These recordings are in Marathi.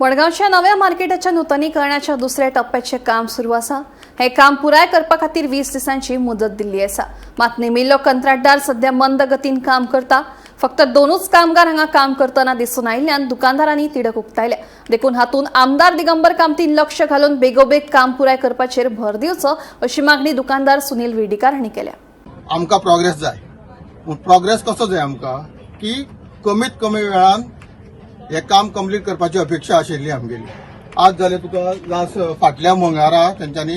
वडगावच्या नव्या मार्केटाच्या नूतनीकरणाच्या दुसऱ्या टप्प्याचे काम सुरू आसा। हे काम पुराय करपा खातीर 20 दिसांची मुदत दिल्ली आसा। मात नेमिल्लो कंत्राटदार सध्या मंद गतीन काम करता। फक्त 2च कामगार हांगा काम करतना दिसून आयिल्ल्यान दुकानदारांनी तिडक उक्तायल्या। देखून हातून आमदार दिगंबर कामतीन लक्ष घालून बेगोबेग काम पुराय करपाचेर भर दिवचो अशी मागणी दुकानदार सुनील वेर्डीकार हांणी केल्या। आमकां प्रोग्रेस जाय, प्रोग्रेस कसो जाय आमकां की कमीत कमी वेळान हे काम कंप्लीट करपाची अपेक्षा आशिल्ली आमगेली। आज जाल्यार तुका लास्ट फाटल्या मंगळारा तेंच्यांनी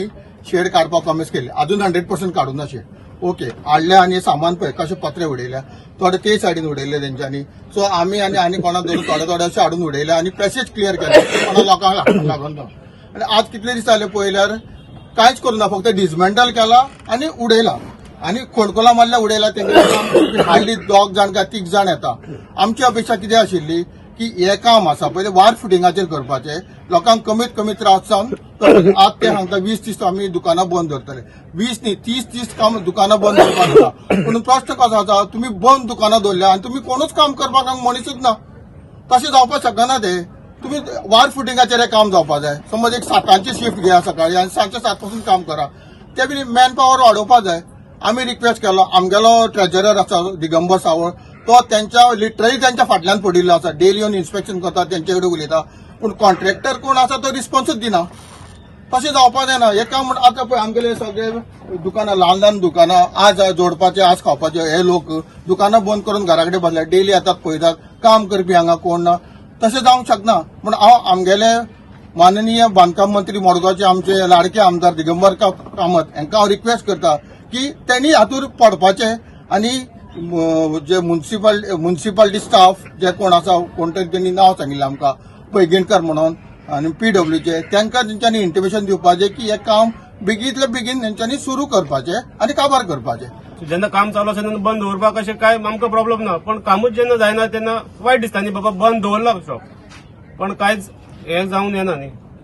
शेड काडपाक प्रॉमिस केली, अजून 100% काडून ना शेड। ओके, हाडले आनी सामान पळय कशें पत्रे उडयल्या, थोडे ते सायडीन उडयले तेंच्यांनी। सो आमी आनी कोणाक धरून थोडे अशें हाडून उडयले आनी पॅसेज क्लियर केले कोणा लोकांक लागून ना। आनी आज कितले दीस जाले पळयल्यार कांयच करूना, फक्त डिसमेंटल केला आनी उडयला आनी खोडकोला मारल्या उडयला। तेंचे हार्डली 2 जाण काय 3 जाण येता। आमची अपेक्षा कितें आशिल्ली की हे काम आसा पयले वार फुटिंगाचेर करपाचे, लोकांक कमीत कमी त्रास जावन आज ते सांगता 20 दीस आमी दुकानां बंद दवरतले। 20 न्ही 30 दीस काम दुकानां बंद करपाक जाता। पूण प्रश्न कसो आसा, तुमी बंद दुकानां दवरल्या आनी तुमी कोणूच काम करपाक हांगा मनीसूच ना। तशें जावपाक शकना ते। तुमी वार फुटिंगाचेर काम जावपाक जाय। समज एक 7ची शिफ्ट घेया सकाळी आनी सांजचे 7 पासून काम करा, ते बी मॅन पॉवर वाडोवपाक जाय। आमी रिक्वेस्ट केलो, आमगेलो ट्रेजरर आसा दिगंबर सावळ, तो त्यांच्या लिटरली त्यांच्या फाटल्यान पडिल्लो आसा। डेली येवन इन्स्पेक्शन करता, तेंचे कडेन उलयता, पूण कॉन्ट्रॅक्टर कोण आसा तो रिस्पॉन्सूच दिना। तशें जावपाक जायना। हे काम आतां पळय आमगेले सगळे दुकानां ल्हान दुकानां आज जोडपाचे आज खावपाचे, हे लोक दुकानां बंद करून घरा कडेन बसल्यात, डेली येतात पळयतात, काम करपी हांगा कोण ना। तशें जावंक शकना। पूण हांव आमगेले माननीय बांदकाम मंत्री मडगांवचे आमचे लाडके आमदार दिगंबर कामत हांकां हांव रिक्वेस्ट करता की त्यांनी हातूंत पडपाचे आनी जे म्युनिसिपालिटी स्टाफ जे कोण आसा, कोण त्यांनी नांव सांगिल्लें आमकां पैंगीणकर म्हणून आनी PWचे, तांकां तेंच्यांनी इंटिमेशन दिवपाचें की हें काम बेगींतले बेगीन तेंच्यांनी सुरू करपाचें आनी काबार करपाचें। जेन्ना काम चालू आसा तेन्ना बंद दवरपाक अशें काय आमकां प्रॉब्लेम ना, पण कामूच जेन्ना जायना तेन्ना वायट दिसता न्ही, बाबा बंद दवरला शॉप, पण कांयच हें जावन येना न्ही।